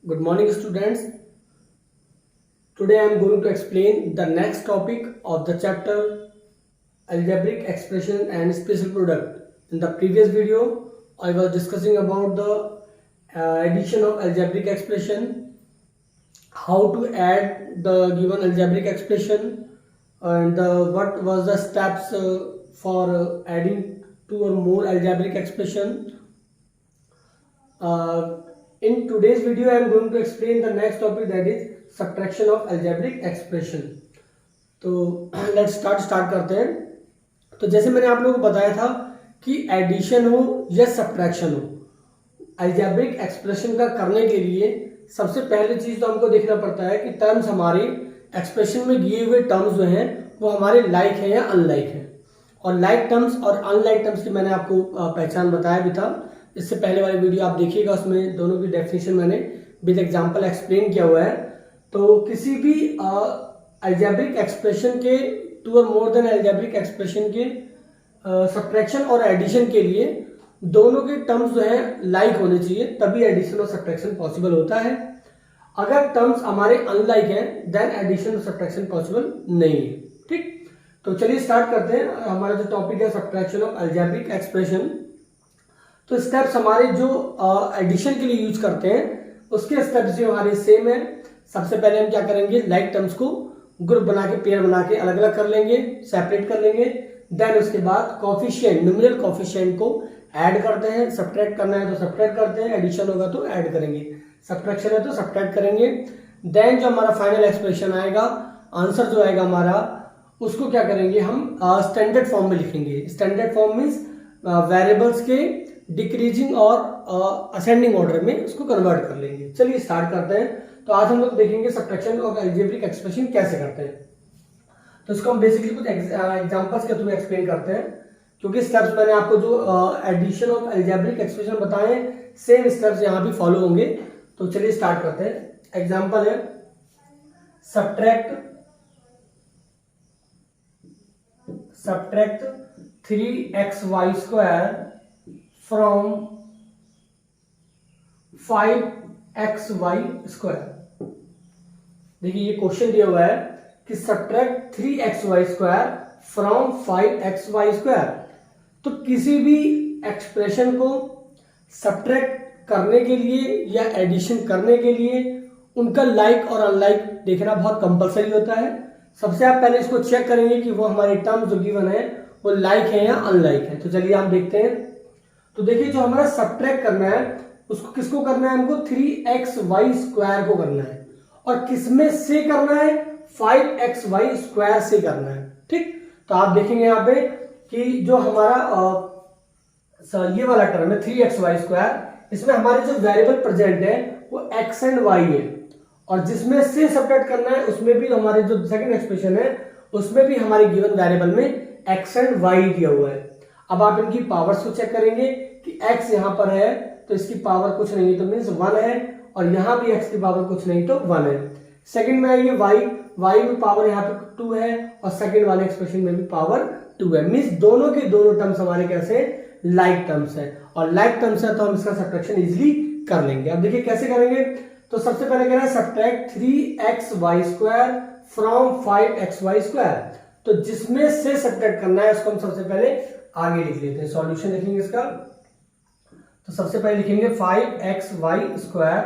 Good morning, students. Today I am going to explain the next topic of the chapter algebraic expression and special product. In the previous video, I was discussing about the addition of algebraic expression, how to add the given algebraic expression, and what was the steps for adding two or more algebraic expression. In today's video, I am going to explain the next topic, that is subtraction of algebraic expression. तो let's start करते हैं. तो जैसे मैंने आप लोगों को बताया था कि एडिशन हो या सब्ट्रैक्शन हो, अलजेब्रिक एक्सप्रेशन का करने के लिए सबसे पहले चीज तो हमको देखना पड़ता है कि टर्म्स हमारे एक्सप्रेशन में दिए हुए टर्म्स जो हैं वो हमारे लाइक है या अनलाइक है. और लाइक टर्म्स और अनलाइक टर्म्स की मैंने आपको पहचान बताया भी था. इससे पहले वाली वीडियो आप देखिएगा, उसमें दोनों की डेफिनेशन मैंने विद एग्जांपल एक्सप्लेन किया हुआ है. तो किसी भी अलजेब्रिक एक्सप्रेशन के टू और मोर देन अलजेब्रिक एक्सप्रेशन के सब्ट्रैक्शन और एडिशन के लिए दोनों के टर्म्स जो है लाइक होने चाहिए, तभी एडिशन और सब्ट्रैक्शन पॉसिबल होता है. अगर टर्म्स हमारे अनलाइक हैं देन एडिशन और सब्ट्रैक्शन पॉसिबल नहीं है. ठीक, तो चलिए स्टार्ट करते हैं. हमारा जो टॉपिक है सब्ट्रैक्शन ऑफ अलजेब्रिक एक्सप्रेशन. तो स्टेप्स हमारे जो एडिशन के लिए यूज करते हैं उसके स्टेप्स जो हमारे सेम है. सबसे पहले हम क्या करेंगे, लाइक टर्म्स को ग्रुप बना के पेयर बना के अलग अलग कर लेंगे, सेपरेट कर लेंगे. देन उसके बाद कॉफिशिएंट न्यूमेरिकल कॉफिशिएंट को ऐड करते हैं. सब्ट्रैक्ट करना है तो सब्ट्रैक्ट करते हैं, एडिशन होगा तो ऐड करेंगे, सब्ट्रैक्शन है तो सब्ट्रैक्ट करेंगे. देन जो हमारा फाइनल एक्सप्रेशन आएगा, आंसर जो आएगा हमारा, उसको क्या करेंगे हम स्टैंडर्ड फॉर्म में लिखेंगे. स्टैंडर्ड फॉर्म मीन्स वेरिएबल्स के डिक्रीजिंग और असेंडिंग ऑर्डर में उसको कन्वर्ट कर लेंगे. चलिए स्टार्ट करते हैं. तो आज हम लोग देखेंगे सब्ट्रैक्शन ऑफ अलजेब्रिक एक्सप्रेशन कैसे करते हैं. तो इसको हम बेसिकली कुछ एग्जांपल्स के थ्रू एक्सप्लेन करते हैं, क्योंकि स्टेप्स मैंने आपको जो एडिशन ऑफ अलजेब्रिक एक्सप्रेशन बताए सेम स्टेप्स यहाँ भी फॉलो होंगे. तो चलिए स्टार्ट करते हैं. एग्जांपल है subtract 3xy square from 5xy square. देखिए ये क्वेश्चन दिया हुआ है कि subtract 3xy square from 5xy square. तो किसी भी एक्सप्रेशन को सब्ट्रैक्ट करने के लिए या एडिशन करने के लिए उनका लाइक और अनलाइक देखना बहुत कंपलसरी होता है. सबसे आप पहले इसको चेक करेंगे कि वो हमारे टर्म्स जो गिवन है वो लाइक है या अनलाइक है. तो चलिए आप देखते हैं. तो देखिए जो हमारा सब्ट्रैक्ट करना है उसको किसको करना है, हमको 3xy स्क्वायर को करना है. और किसमें से करना है, 5xy स्क्वायर से करना है. ठीक, तो आप देखेंगे यहाँ पे कि जो हमारा ये वाला टर्म है 3xy स्क्वायर, इसमें हमारे जो वेरिएबल प्रेजेंट है वो x एंड y है. और जिसमें से सब्ट्रैक्ट करना है उसमें भी हमारे जो सेकंड एक्सप्रेशन है उसमें भी हमारे गिवन वेरिएबल में x एंड y दिया हुआ है. अब आप इनकी पावर्स को चेक करेंगे कि x यहाँ पर है तो इसकी पावर कुछ नहीं तो मीन्स 1 है, और यहाँ भी x की पावर कुछ नहीं तो 1 है. सेकंड में आइए y में पावर यहाँ पे 2 है और सेकंड वाले एक्सप्रेशन में भी पावर 2 है. मीन्स दोनों के दोनों टर्म्स हमारे कैसे लाइक टर्म्स है, और लाइक टर्म्स है तो हम इसका सब्ट्रैक्शन इजीली कर लेंगे. अब देखिए कैसे करेंगे. तो सबसे पहले कह रहे हैं subtract 3xy square from 5xy square. तो जिसमें से सब्ट्रैक्ट करना है उसको हम सबसे पहले आगे लिख लेते हैं. सॉल्यूशन लिखेंगे इसका. तो सबसे पहले लिखेंगे 5xy स्क्वायर,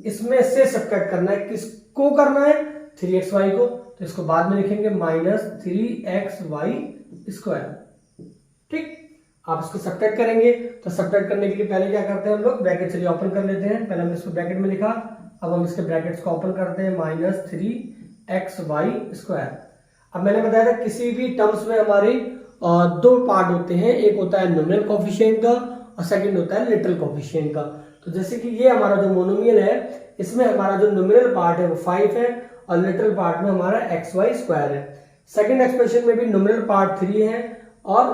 इसमें से सब्ट्रैक्ट करना है, किसको करना है 3xy को, तो इसको बाद में लिखेंगे माइनस 3xy स्क्वायर. ठीक, आप इसको सब्ट्रैक्ट करेंगे. तो सब्ट्रैक्ट करने के लिए पहले क्या करते हैं हम लोग, ब्रैकेट चलिए ओपन कर लेते हैं. पहले हमने इसको ब्रैकेट में लिखा, अब हम इसके ब्रैकेट्स को ओपन करते हैं, माइनस 3xy स्क्वायर. अब मैंने बताया था किसी भी टर्म्स में हमारे दो पार्ट होते हैं, एक होता है नॉमिनल कोएफिशिएंट का और सेकंड होता है लिटरल कोएफिशिएंट का. तो जैसे कि ये हमारा जो मोनोमियल है इसमें हमारा जो नॉमिनल पार्ट है वो 5 है और लिटरल पार्ट में हमारा xy स्क्वायर है. सेकंड एक्सप्रेशन में भी नॉमिनल पार्ट 3 है और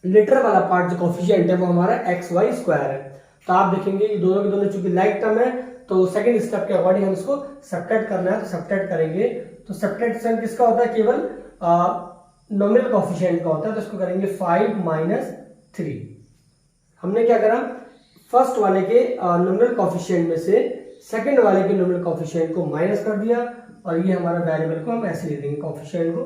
लिटरल वाला पार्ट जो कोएफिशिएंट है वो हमारा xy स्क्वायर है. तो आप देखेंगे ये दोनों के दोनों चूंकि लाइक टर्म है तो सेकंड स्टेप के अकॉर्डिंग हम इसको सब्ट्रैक्ट करना है तो सब्ट्रैक्ट करेंगे. तो सब्ट्रैक्शन किसका होता है, केवल नॉमिनल कोएफिशिएंट का होता है. तो इसको करेंगे 5 - 3. हमने क्या करा, फर्स्ट वाले के नॉमिनल कोफिशिएंट में से सेकंड वाले के नॉमिनल कोफिशिएंट को माइनस कर दिया और ये हमारा वेरिएबल को हम ऐसे लिख देंगे, कोफिशिएंट को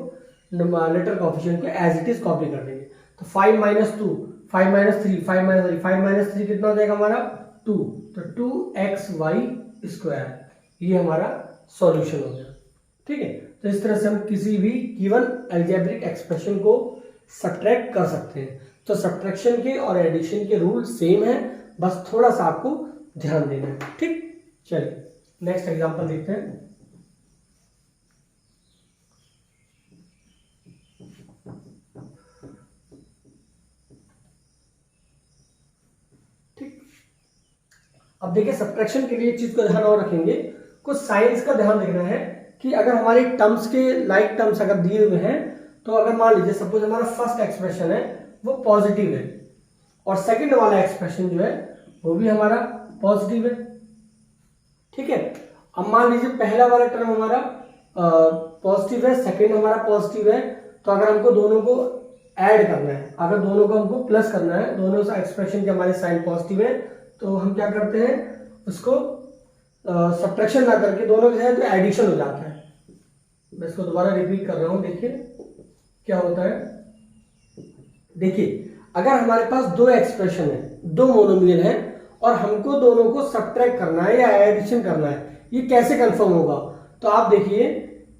लेटर कोफिशिएंट को एज इट इज कॉपी कर देंगे। तो 5 माइनस 2, 5 माइनस 3, 5 माइनस 3, 5 माइनस 3 कितना हो जाएगा हमारा 2, तो 2xy², ये हमारा सॉल्यूशन हो गया। ठीक है, तो इस तरह से हम किसी भी गिवन अलजेब्रिक एक्सप्रेशन को सब्ट्रैक्ट कर सकते हैं। तो सब्ट्रैक्शन के और एडिशन के रूल सेम है, बस थोड़ा सा आपको ध्यान देना है। ठीक, चलिए नेक्स्ट एग्जांपल देखते हैं। ठीक, अब देखिए सब्ट्रैक्शन के लिए एक चीज को ध्यान और रखेंगे, कुछ साइंस का ध्यान रखना है कि अगर हमारे टर्म्स के लाइक टर्म्स अगर दिए हुए हैं, तो अगर मान लीजिए सपोज हमारा फर्स्ट एक्सप्रेशन है वो पॉजिटिव है और सेकंड वाला एक्सप्रेशन जो है वो भी हमारा पॉजिटिव है। ठीक है, अब मान लीजिए पहला वाला टर्म हमारा पॉजिटिव है, सेकंड हमारा पॉजिटिव है, तो अगर हमको दोनों को ऐड करना है, अगर दोनों को हमको प्लस करना है, दोनों एक्सप्रेशन के हमारे साइन पॉजिटिव है, तो हम क्या करते हैं उसको सब्ट्रैक्शन ना करके दोनों के साथ तो एडिशन हो जाता है। मैं इसको दोबारा रिपीट कर रहा हूं, देखिए क्या होता है। देखिए अगर हमारे पास दो एक्सप्रेशन है, दो मोनोमियल है और हमको दोनों को सब्ट्रैक्ट करना है या एडिशन करना है, ये कैसे कंफर्म होगा? तो आप देखिए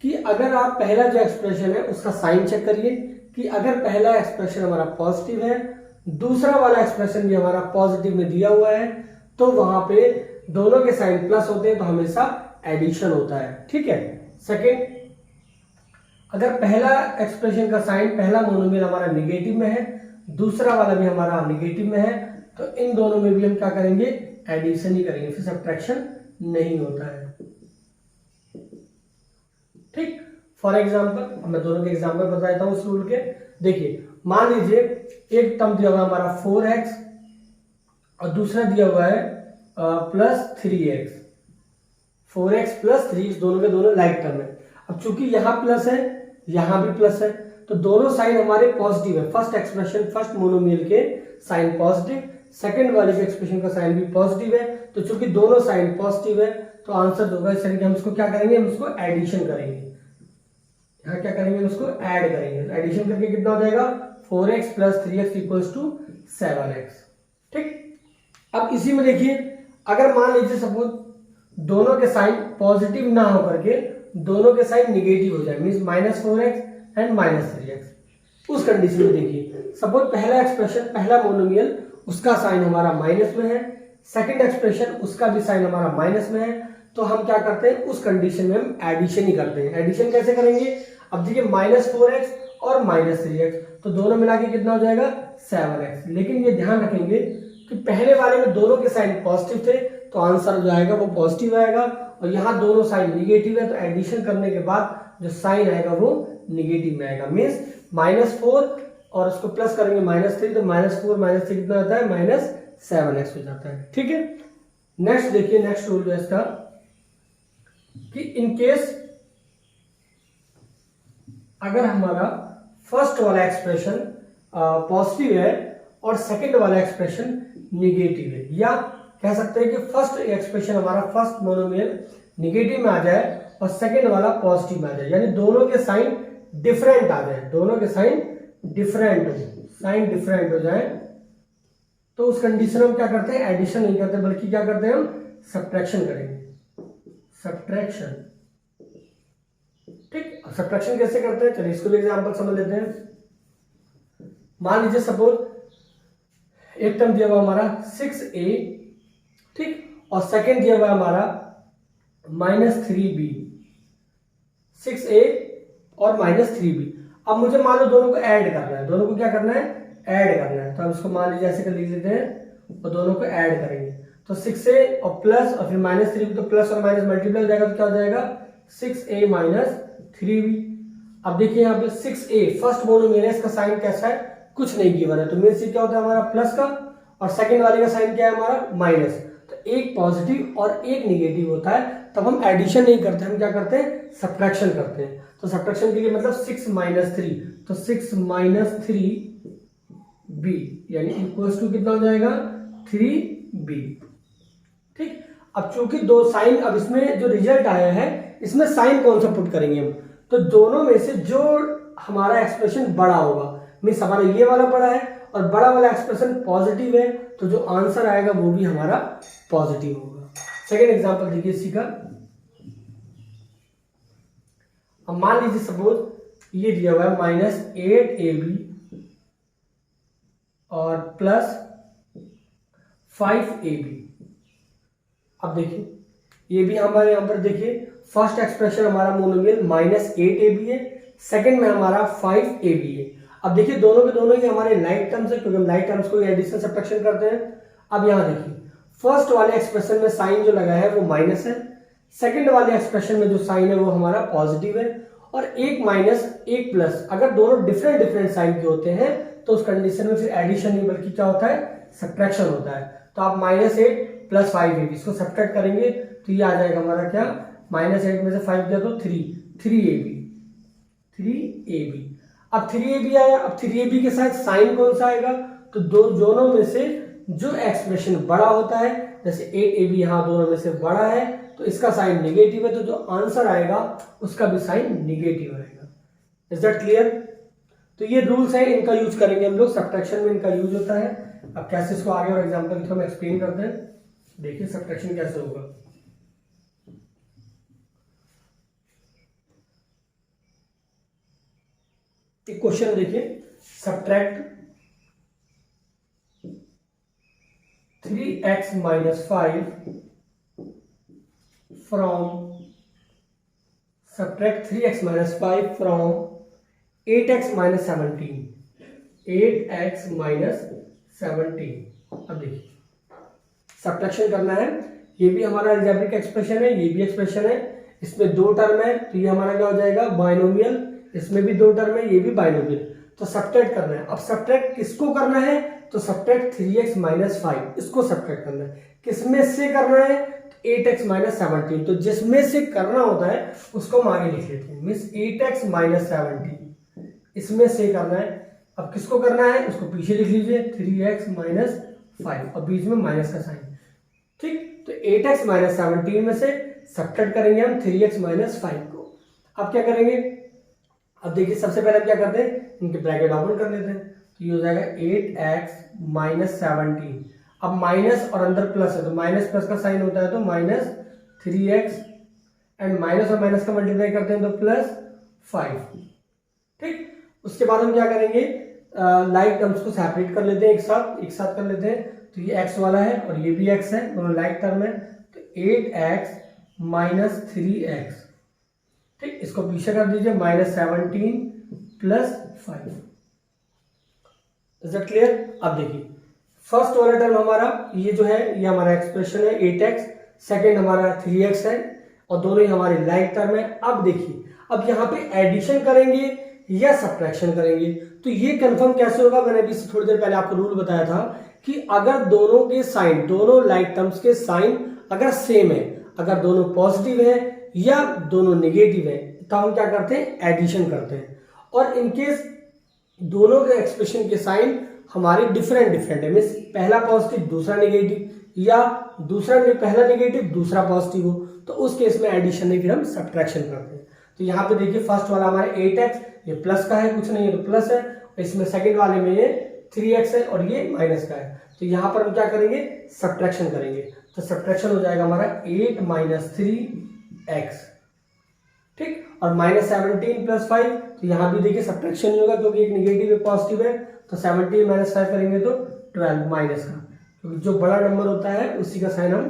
कि अगर आप पहला जो एक्सप्रेशन है उसका साइन चेक करिए कि अगर पहला एक्सप्रेशन हमारा पॉजिटिव है, दूसरा वाला एक्सप्रेशन भी हमारा पॉजिटिव में दिया हुआ है, तो वहां पे दोनों के साइन प्लस होते हैं तो हमेशा एडिशन होता है। ठीक है, सेकेंड, अगर पहला एक्सप्रेशन का साइन, पहला मोनोमियल हमारा निगेटिव में है, दूसरा वाला भी हमारा निगेटिव में है, तो इन दोनों में भी हम क्या करेंगे, एडिशन ही करेंगे, फिर सब्ट्रैक्शन नहीं होता है। ठीक, फॉर एग्जांपल मैं दोनों के एग्जांपल बता देता हूं उस रूल के। देखिए मान लीजिए एक टर्म दिया हुआ है हमारा 4x और दूसरा दिया हुआ है प्लस 3x, 4x प्लस 3, दोनों के दोनों लाइक टर्म है। अब चूंकि यहां प्लस है यहां भी प्लस है, तो दोनों साइन हमारे पॉजिटिव है। फर्स्ट एक्सप्रेशन, फर्स्ट मोनोमियल के साइन पॉजिटिव, सेकंड वाले के एक्सप्रेशन का साइन भी पॉजिटिव है, तो चूंकि दोनों साइन पॉजिटिव है तो आंसर होगा इस तरीके। हम इसको क्या करेंगे, हम इसको एडिशन करेंगे, यहाँ क्या करेंगे, हम इसको ऐड करेंगे। एडिशन करके कितना हो जाएगा, 4x plus 3x equals to 7x। ठीक, अब इसी में देखिए अगर मान लीजिए सपोज दोनों के साइन पॉजिटिव ना होकर के दोनों के साइन निगेटिव हो जाए, मींस -4x एंड -3x, उस कंडीशन में देखिए सपोज पहला एक्सप्रेशन, पहला मोनोमियल उसका साइन हमारा माइनस में है, सेकंड एक्सप्रेशन उसका भी साइन हमारा माइनस में है, तो हम क्या करते हैं उस कंडीशन में हम एडिशन ही करते हैं। एडिशन कैसे करेंगे, अब देखिए -4x और -3x, तो दोनों मिला के कितना हो जाएगा 7x। लेकिन ये ध्यान रखेंगे कि पहले वाले में दोनों के साइन पॉजिटिव थे तो आंसर जो आएगा वो पॉजिटिव आएगा, और यहाँ दोनों साइन निगेटिव है तो एडिशन करने के बाद जो साइन आएगा वो निगेटिव में आएगा। मीन्स -4 और उसको प्लस करेंगे -3, तो -4 -3 कितना होता है, -7x हो जाता है। ठीक है, नेक्स्ट देखिए, नेक्स्ट रूल जो है इसका कि इन केस अगर हमारा फर्स्ट वाला एक्सप्रेशन पॉजिटिव है और सेकंड वाला एक्सप्रेशन निगेटिव है, या कह सकते हैं कि फर्स्ट एक्सप्रेशन हमारा फर्स्ट मोनोमियल निगेटिव में आ जाए और सेकंड वाला पॉजिटिव में आ जाए, यानी दोनों के साइन डिफरेंट आ जाए, दोनों के साइन डिफरेंट हो जाए, तो उस कंडीशन में हम क्या करते हैं, एडिशन नहीं करते बल्कि क्या करते हैं, हम सब्ट्रैक्शन करेंगे, सब्ट्रैक्शन। ठीक, सब्ट्रैक्शन कैसे करते हैं, चलिए इसको भी एग्जांपल समझ लेते हैं। मान लीजिए सपोज एक टर्म दिया हुआ हमारा 6a, ठीक, और सेकंड दिया हुआ हमारा -3b, 6a और -3b। अब मुझे मान लो दोनों को ऐड करना है, दोनों को क्या करना है, ऐड करना है, तो हम इसको मान लीजिए ऐसे कर लिख लेते हैं और दोनों को ऐड करेंगे, तो 6a और प्लस और फिर -3b, तो प्लस और माइनस मल्टीप्लाई हो जाएगा, तो क्या हो जाएगा 6a -3b। अब देखिए यहाँ पे 6a फर्स्ट मोनोमियल है, इसका साइन कैसा है, कुछ नहीं गिवन है, तो मीन्स क्या होता है हमारा प्लस का, और सेकंड वाले का साइन क्या है हमारा माइनस, तो एक पॉजिटिव और एक निगेटिव होता है, तब हम एडिशन नहीं करते, हम क्या करते हैं, सब्ट्रैक्शन करते हैं। तो सब्ट्रैक्शन के लिए मतलब 6 - 3, तो 6 - 3b यानी इक्वल्स टू कितना हो जाएगा 3 बी। ठीक, अब चूंकि दो साइन, अब इसमें जो रिजल्ट आया है इसमें साइन कौन सा पुट करेंगे हम, तो दोनों में से जो हमारा एक्सप्रेशन बड़ा होगा, मीन्स हमारा ये वाला बड़ा है और बड़ा वाला एक्सप्रेशन पॉजिटिव है, तो जो आंसर आएगा वो भी हमारा पॉजिटिव होगा। सेकेंड एग्जांपल देखिए इसी का। अब मान लीजिए सपोज ये दिया हुआ है -8ab और +5ab। अब देखिए ये भी हमारे यहां पर देखिए फर्स्ट एक्सप्रेशन हमारा मोनोमियल -8ab है, सेकंड में हमारा 5ab है। अब देखिए दोनों के दोनों ही हमारे लाइक टर्म्स है, क्योंकि हम लाइक टर्म्स को एडिशन सब्ट्रैक्शन करते हैं। अब यहां देखिए फर्स्ट वाले एक्सप्रेशन में साइन जो लगा है वो माइनस है, सेकंड वाले एक्सप्रेशन में जो साइन है वो हमारा पॉजिटिव है, और एक माइनस एक प्लस अगर दोनों डिफरेंट साइन के होते हैं तो उस कंडीशन में फिर एडिशन नहीं बल्कि क्या होता है, सब्ट्रैक्शन होता है। तो आप -8 + 5ab इसको सब्ट्रैक्ट करेंगे तो ये आ जाएगा हमारा क्या, -8 में से 5 गया तो 3ab। अब 3ab आया, अब 3ab के साथ साइन कौन सा आएगा, तो दोनों में से जो एक्सप्रेशन बड़ा होता है, जैसे 8ab यहाँ दोनों में से बड़ा है तो इसका साइन निगेटिव है, तो जो आंसर आएगा उसका भी साइन निगेटिव आएगा। Is that clear? तो ये रूल्स है, इनका यूज करेंगे हम लोग, सब्ट्रैक्शन में इनका यूज होता है। अब कैसे इसको आगे और एग्जांपल के थ्रू हम एक्सप्लेन करते हैं, देखिए सब्ट्रैक्शन कैसे होगा। एक क्वेश्चन देखिए, subtract 3x - 5 from 3x - 5 from 8x - 17। 8x - 17। अब देखिए सब्ट्रैक्शन करना है, ये भी हमारा अलजेब्रिक एक्सप्रेशन है, ये भी एक्सप्रेशन है, इसमें दो टर्म है तो ये हमारा क्या हो जाएगा, बाइनोमियल, इसमें भी दो टर्म है, ये भी बाइनोमियल। तो सब्ट्रैक्ट करना है। अब सब्ट्रैक्ट किसको करना है, तो सब्ट्रैक्ट 3x - 5 इसको सब्ट्रैक्ट करना है। किसमें से करना है, 8x - 17। तो जिसमें से करना होता है उसको हम आगे लिख लेते हैं, मीन्स 8x - 17 इसमें से करना है। अब किसको करना है उसको पीछे लिख लीजिए, 3x - 5 और बीच में माइनस का साइन। ठीक, तो 8x - 17 में से सब्ट्रैक्ट करेंगे हम 3x - 5 को। अब क्या करेंगे, अब देखिए सबसे पहले क्या करते हैं, इनके ब्रैकेट ओपन कर लेते हैं, तो ये हो जाएगा 8x - 17। अब माइनस और अंदर प्लस है तो माइनस प्लस का साइन होता है, तो -3x एंड माइनस और माइनस का मल्टीप्लाई करते हैं तो +5। ठीक, उसके बाद हम क्या करेंगे, लाइक टर्म्स को सेपरेट कर लेते हैं, एक साथ कर लेते हैं। तो ये x वाला है और ये भी x है, दोनों लाइक टर्म है, तो 8x - 3x। ठीक, इसको पीछे कर दीजिए, -17 + 5। Is that clear? अब देखिए फर्स्ट वाला टर्म हमारा ये जो है ये हमारा एक्सप्रेशन है 8x, सेकेंड हमारा 3x है और दोनों ही हमारे लाइक टर्म है। अब देखिए अब यहाँ पे एडिशन करेंगे या सब्ट्रैक्शन करेंगे, तो ये कंफर्म कैसे होगा, मैंने अभी थोड़ी देर पहले आपको रूल बताया था कि अगर दोनों के साइन, दोनों लाइक टर्म्स के साइन अगर सेम है, अगर दोनों पॉजिटिव है या दोनों नेगेटिव है, तो हम क्या करते हैं, एडिशन करते हैं। और इनकेस दोनों के एक्सप्रेशन के साइन हमारे डिफरेंट है, मीन्स पहला पॉजिटिव दूसरा नेगेटिव, या दूसरा पहला नेगेटिव दूसरा पॉजिटिव हो, तो उस केस में एडिशन नहीं, फिर हम सब्ट्रैक्शन करते हैं। तो यहाँ पे देखिए फर्स्ट वाला हमारा 8x, ये प्लस का है, कुछ नहीं है तो प्लस है, इसमें सेकंड वाले में ये 3x है और ये माइनस का है, तो यहाँ पर हम क्या करेंगे, सब्ट्रैक्शन करेंगे। तो सब्ट्रैक्शन हो जाएगा हमारा 8 - 3x। ठीक, और -17 + 5, तो यहाँ भी देखिए सब्ट्रैक्शन नहीं होगा क्योंकि एक नेगेटिव एक पॉजिटिव है, तो 17 - 5 करेंगे तो 12 माइनस का, क्योंकि जो बड़ा नंबर होता है उसी का साइन हम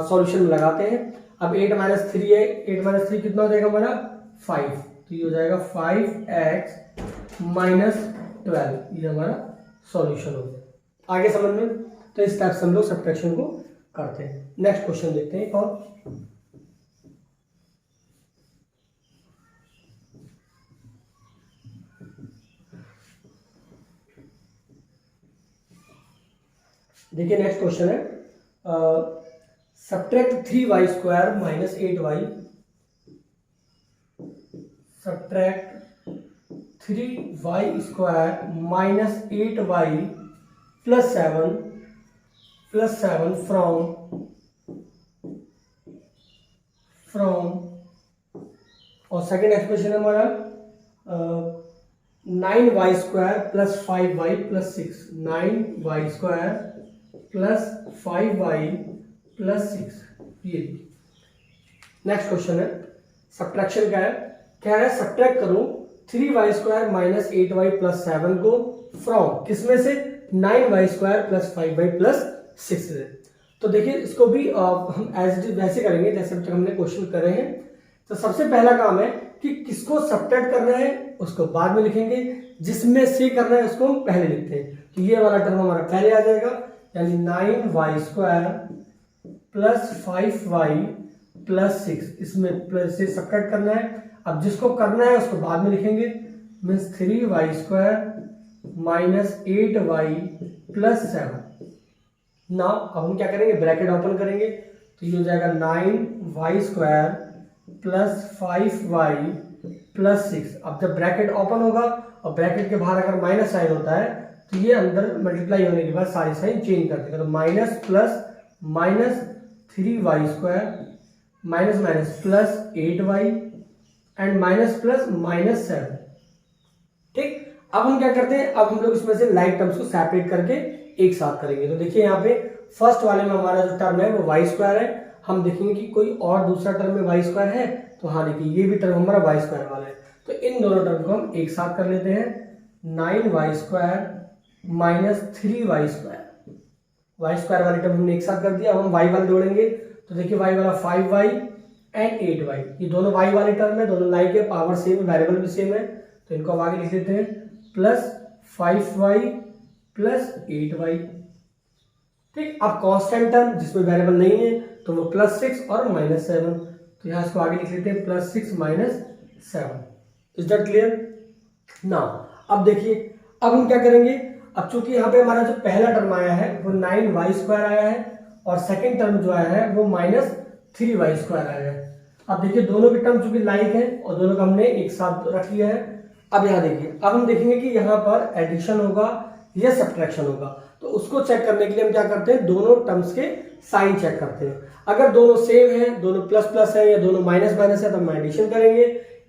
सॉल्यूशन में लगाते हैं। अब 8 - 3 है, 8 - 3 कितना हो जाएगा हमारा 5, तो ये हो जाएगा 5x - 12, ये हमारा सॉल्यूशन हो गया। आगे समझ में, तो इस टाइप से हम लोग सब्ट्रैक्शन को करते हैं। नेक्स्ट क्वेश्चन देखते हैं और देखिए नेक्स्ट क्वेश्चन है, subtract 3y² - 8y, subtract 3y² - 8y + 7 +7 from और सेकेंड एक्सप्रेशन है हमारा 9y² + 5y + 6, 9y² + 5y + 6। ये नेक्स्ट क्वेश्चन है, सब्ट्रैक्शन का है, क्या है सब्ट्रैक्ट करो 3y² - 8y + 7 को फ्रॉम किसमें से 9y² + 5y + 6 से। तो देखिए इसको भी हम एज इट इज वैसे करेंगे जैसे अब तक हमने क्वेश्चन करे हैं। तो सबसे पहला काम है कि किसको सब्ट्रैक्ट करना है उसको बाद में लिखेंगे, जिसमें से करना है उसको हम पहले लिखते हैं। तो ये वाला टर्म हमारा पहले आ जाएगा, यानी 9y² + 5y + 6, इसमें प्लस से सब्ट्रैक्ट करना है। अब जिसको करना है उसको बाद में लिखेंगे, मीन्स 3y² - 8y + 7। ना अब हम क्या करेंगे, ब्रैकेट ओपन करेंगे, तो ये हो जाएगा 9y² + 5y + 6। अब जब ब्रैकेट ओपन होगा और ब्रैकेट के बाहर अगर माइनस साइन होता है तो ये अंदर मल्टीप्लाई होने के बाद सारी साइन चेंज कर देगा। तो minus plus minus 3y² minus minus plus 8y and minus plus minus 7। ठीक, अब हम क्या करते हैं, अब हम लोग इसमें से लाइक टर्म्स को सेपरेट करके एक साथ करेंगे। तो देखिए यहाँ पे फर्स्ट वाले में हमारा जो टर्म है वो y² है। हम देखेंगे कि कोई और दूसरा टर्म में y² है, तो हाँ देखिए ये भी टर्म हमारा y² वाला है। तो इन दोनों टर्म को हम एक साथ कर लेते हैं, 9y² - 3y²। y² वाले टर्म हमने एक साथ कर दिया। अब हम y वाले जोड़ेंगे, तो देखिए y वाला 5y एंड 8y, ये दोनों y वाले टर्म है, दोनों लाइक है, पावर सेम है, वेरिएबल भी सेम है, तो इनको अब आगे लिख देते हैं, प्लस 5y + 8y। ठीक, अब कांस्टेंट टर्म जिसमें वेरिएबल नहीं है तो वो +6 और -7, तो यहाँ इसको आगे लिख लेते हैं, +6 - 7। Is that clear? नाउ अब देखिए, अब हम क्या करेंगे, अब चूंकि यहाँ पे हमारा जो पहला टर्म आया है वो 9y² आया है और सेकंड टर्म जो आया है वो -3y² आया है। अब देखिए दोनों के टर्म चूंकि लाइक है और दोनों को हमने एक साथ रख लिया है। अब यहाँ देखिए, अब हम देखेंगे कि यहाँ पर एडिशन होगा या सब्ट्रैक्शन होगा, तो उसको चेक करने के लिए हम क्या करते हैं, दोनों टर्म्स के साइन चेक करते हैं। अगर दोनों सेम है, दोनों प्लस प्लस है या दोनों माइनस माइनस है, तो हम एडिशन करेंगे।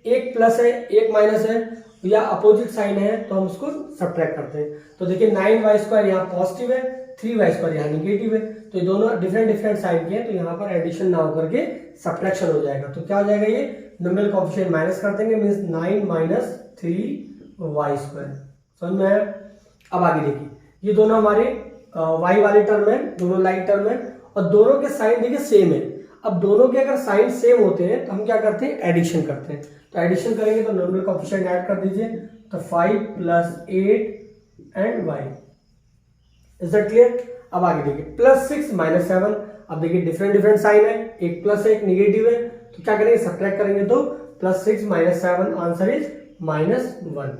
एक प्लस है एक माइनस है या अपोजिट साइन है तो हम उसको सब्ट्रैक्ट करते हैं। तो देखिए 9y² यहाँ पॉजिटिव है, 3y² यहाँ निगेटिव है, तो ये दोनों डिफरेंट साइन के हैं, तो यहाँ पर एडिशन ना होकर के सब्ट्रैक्शन हो जाएगा। तो क्या हो जाएगा, ये नंबर कोएफिशिएंट माइनस कर देंगे, मींस 9 - 3y²। समझ में आया? अब आगे देखिए, ये दोनों हमारे y वाले टर्म है, दोनों लाइक टर्म है और दोनों के साइन देखिए सेम है। अब दोनों के अगर साइन सेम होते हैं तो हम क्या करते हैं, एडिशन करते हैं। तो एडिशन करेंगे तो नॉर्मल कोएफिशिएंट ऐड कर दीजिए, तो 5 + 8 and y। Is that clear? अब आगे देखिए, +6 - 7। अब देखिए डिफरेंट साइन है, एक प्लस है एक निगेटिव है, तो क्या करेंगे, सब्ट्रैक्ट करेंगे, तो +6 - 7 आंसर इज -1।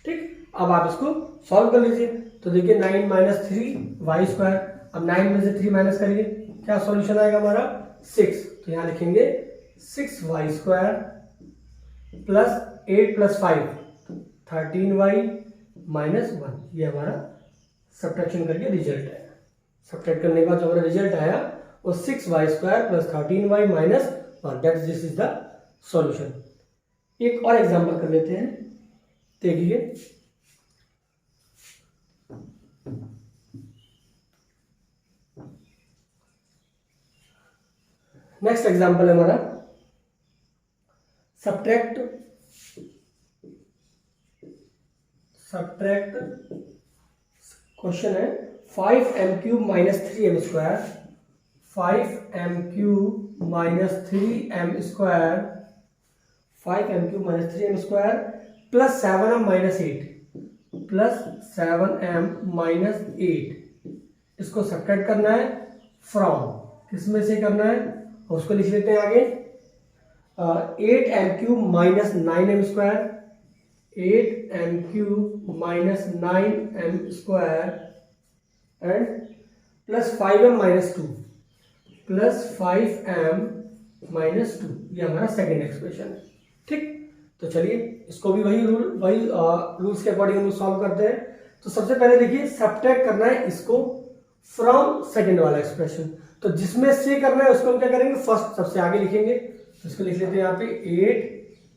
ठीक, अब आप इसको सॉल्व कर लीजिए। तो देखिए 9 - 3y², अब 9 में से 3 माइनस करिए, क्या सॉल्यूशन आएगा हमारा, 6। तो यहां लिखेंगे 6y² + 8 + 5 13y - 1। ये हमारा सब्ट्रैक्शन करके रिजल्ट है। सब्ट्रैक्ट करने के बाद जो हमारा रिजल्ट आया वो 6y² + 13y - 1, that this is the solution. एक और एग्जांपल कर लेते हैं, देखिए नेक्स्ट एग्जांपल है हमारा, सब्ट्रैक्ट क्वेश्चन है 5m³ - 3m², 5m³ - 3m², 5m³ - 3m² + 7m - 8 + 7m - 8, इसको सब्ट्रैक्ट करना है फ्रॉम, किसमें से करना है, उसको लिख लेते हैं आगे, 8m³ - 9m², 8m³ - 9m² and + 5m - 2 + 5m - 2, ये हमारा सेकेंड एक्सप्रेशन है। ठीक, तो चलिए इसको भी वही रूल्स के अकॉर्डिंग हम सॉल्व करते हैं। तो सबसे पहले देखिए सब्ट्रैक्ट करना है इसको फ्रॉम सेकेंड वाला एक्सप्रेशन। तो जिसमें से करना है उसको हम क्या करेंगे, फर्स्ट सबसे आगे लिखेंगे। तो इसको लिख लेते हैं यहाँ पे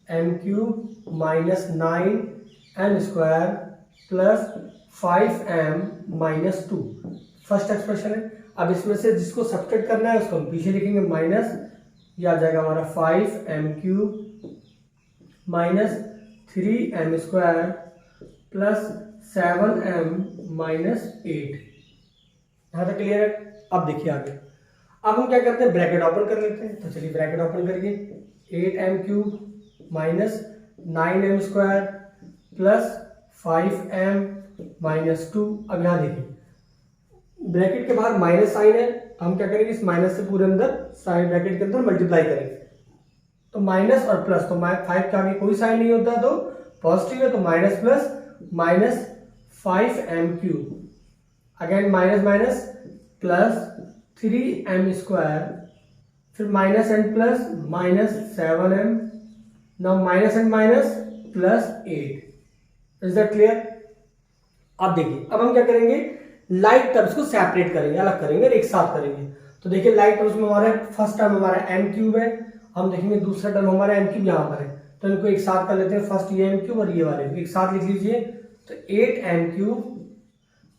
8m³ minus 9m² plus 5m-2 first expression है। अब इसमें से जिसको सब्ट्रैक्ट करना है उसको हम पीछे लिखेंगे माइनस, ये आ जाएगा हमारा 5m³ minus 3m² plus 7m-8। यहाँ तक क्लियर है। अब देखिए आगे, अब हम क्या करते हैं, ब्रैकेट ओपन कर लेते हैं। तो चलिए ब्रैकेट ओपन करिए, 8m³ minus 9m² plus 5m-2। अब यहाँ देखिए ब्रैकेट के बाहर माइनस साइन है, तो हम क्या करेंगे, इस माइनस से पूरे अंदर साइन ब्रैकेट के अंदर मल्टीप्लाई करेंगे। तो माइनस और प्लस, तो 5 के आगे कोई साइन नहीं होता तो पॉजिटिव है, तो minus plus minus 5m³, again minus minus plus 3m², फिर minus and plus minus 7m, now minus and minus plus 8। Is that clear? अब देखिए, अब हम क्या करेंगे, लाइक टर्म्स को सेपरेट करेंगे, अलग करेंगे और एक साथ करेंगे। तो देखिए लाइक टर्म्स में हमारा फर्स्ट टर्म हमारा m³ है, हम देखेंगे दूसरा टर्म हमारा m³ यहाँ पर है, तो इनको एक साथ कर लेते हैं। फर्स्ट ये m³ और ये वाले एक साथ लिख लीजिए। तो 8m³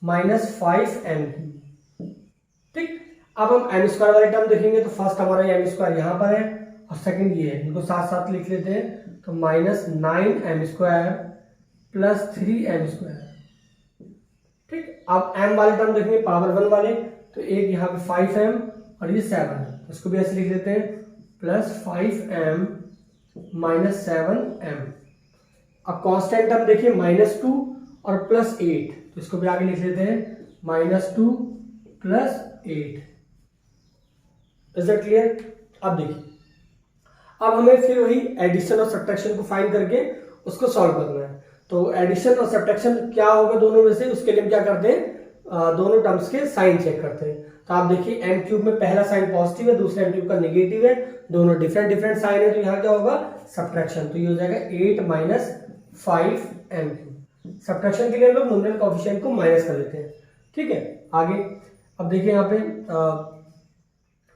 माइनस 5m³। ठीक, अब हम m² वाले टर्म देखेंगे। तो फर्स्ट हमारा m² यहाँ पर है और सेकंड ये है, इनको साथ साथ लिख लेते हैं। तो माइनस 9m² प्लस 3m²। ठीक, अब m वाले टर्म देखेंगे पावर 1 वाले, तो एक यहाँ पे 5m और ये 7 है, इसको भी ऐसे लिख लेते हैं, प्लस 5m माइनस 7m। अब कांस्टेंट टर्म देखिए -2 और प्लस 8, तो इसको भी आगे लिख लेते हैं, -2 प्लस 8। Is that clear? अब देखिए, अब हमें फिर वही एडिशन और सब्ट्रैक्शन को फाइंड करके उसको सॉल्व करना है। तो एडिशन और सब्ट्रैक्शन क्या होगा दोनों में से, उसके लिए हम क्या करते हैं, दोनों टर्म्स के साइन चेक करते हैं। तो आप देखिए m³ में पहला साइन पॉजिटिव है, दूसरा m³ का नेगेटिव है, दोनों डिफरेंट डिफरेंट साइन है, तो यहाँ क्या होगा, सब्ट्रैक्शन। तो ये हो जाएगा 8 माइनस 5m³। सब्ट्रैक्शन के लिए हम लोग नॉमिनल कोएफिशिएंट को माइनस कर लेते हैं। ठीक है, आगे अब देखिए यहाँ पे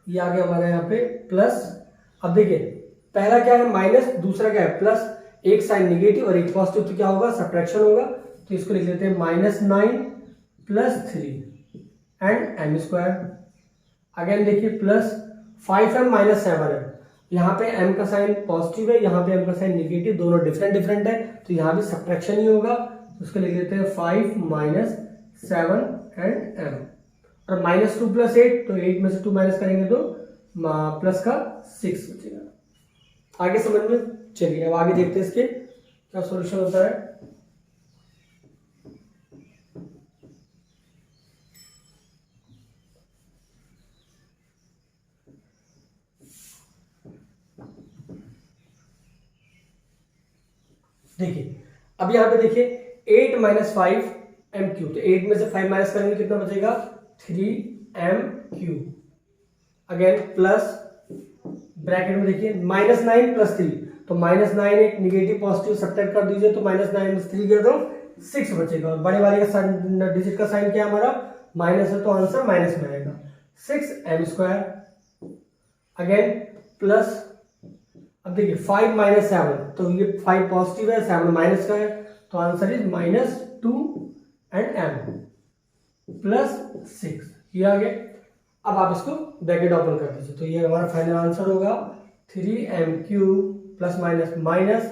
ये आ गया हमारा यहाँ पे प्लस। अब देखिए पहला क्या है माइनस, दूसरा क्या है प्लस, एक साइन नेगेटिव और एक पॉजिटिव, तो क्या होगा, सब्ट्रैक्शन होगा। तो इसको लिख लेते हैं -9 प्लस 3 एंड m²। अगेन देखिए प्लस 5m माइनस 7 है, यहाँ पे m का साइन पॉजिटिव है, यहाँ पे m का साइन नेगेटिव, दोनों डिफरेंट डिफरेंट है, तो यहाँ भी सब्ट्रैक्शन ही होगा। तो उसको लिख लेते हैं 5 माइनस 7 एंड m। और -2 प्लस 8, तो 8 में से 2 माइनस करेंगे तो प्लस का 6 बचेगा। आगे समझ में? चलिए अब आगे देखते हैं इसके क्या सॉल्यूशन होता है। देखिए अब यहाँ पे देखिए 8 माइनस 5m³, तो 8 में से 5 माइनस करेंगे कितना बचेगा, 3m³। अगेन प्लस ब्रैकेट में देखिए -9 प्लस 3, तो -9 एक नेगेटिव पॉजिटिव सब्ट्रैक्ट कर दीजिए, तो -9 में 3 कर दो 6 बचेगा। और बड़े वाले का डिजिट का साइन क्या हमारा माइनस है, तो आंसर माइनस में आएगा 6m²। अगेन प्लस, अब देखिए 5 माइनस 7, तो ये 5 पॉजिटिव है, 7 माइनस का है, तो answer is -2 and m plus 6। ये आ गया। अब आप इसको ब्रैकेट ओपन कर दीजिए, तो ये हमारा फाइनल आंसर होगा 3m³ plus minus minus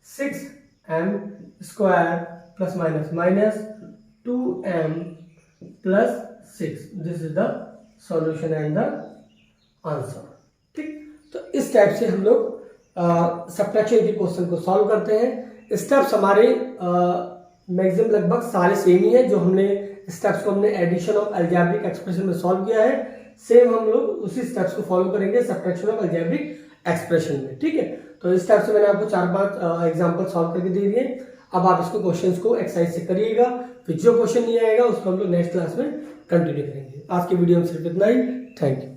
6m² plus minus minus 2m plus 6। This is the solution and the answer. ठीक, तो इस टाइप से हम लोग सब्ट्रैक्शन के क्वेश्चन को सॉल्व करते हैं। स्टेप्स हमारे मैक्सिमम लगभग सारे सेम ही है, जो हमने स्टेप्स को हमने एडिशन ऑफ अलजेब्रिक एक्सप्रेशन में सॉल्व किया है, सेम हम लोग उसी स्टेप्स को फॉलो करेंगे सब्ट्रैक्शन ऑफ अलजेब्रिक एक्सप्रेशन में। ठीक है, तो इस टाइप से मैंने आपको 4-5 एग्जांपल सॉल्व करके दे दिए। अब आप इसको क्वेश्चंस को एक्सरसाइज से करिएगा, फिर जो क्वेश्चन नहीं आएगा उसको हम लोग नेक्स्ट क्लास में कंटिन्यू करेंगे। आज की वीडियो में सिर्फ इतना ही। Thank you.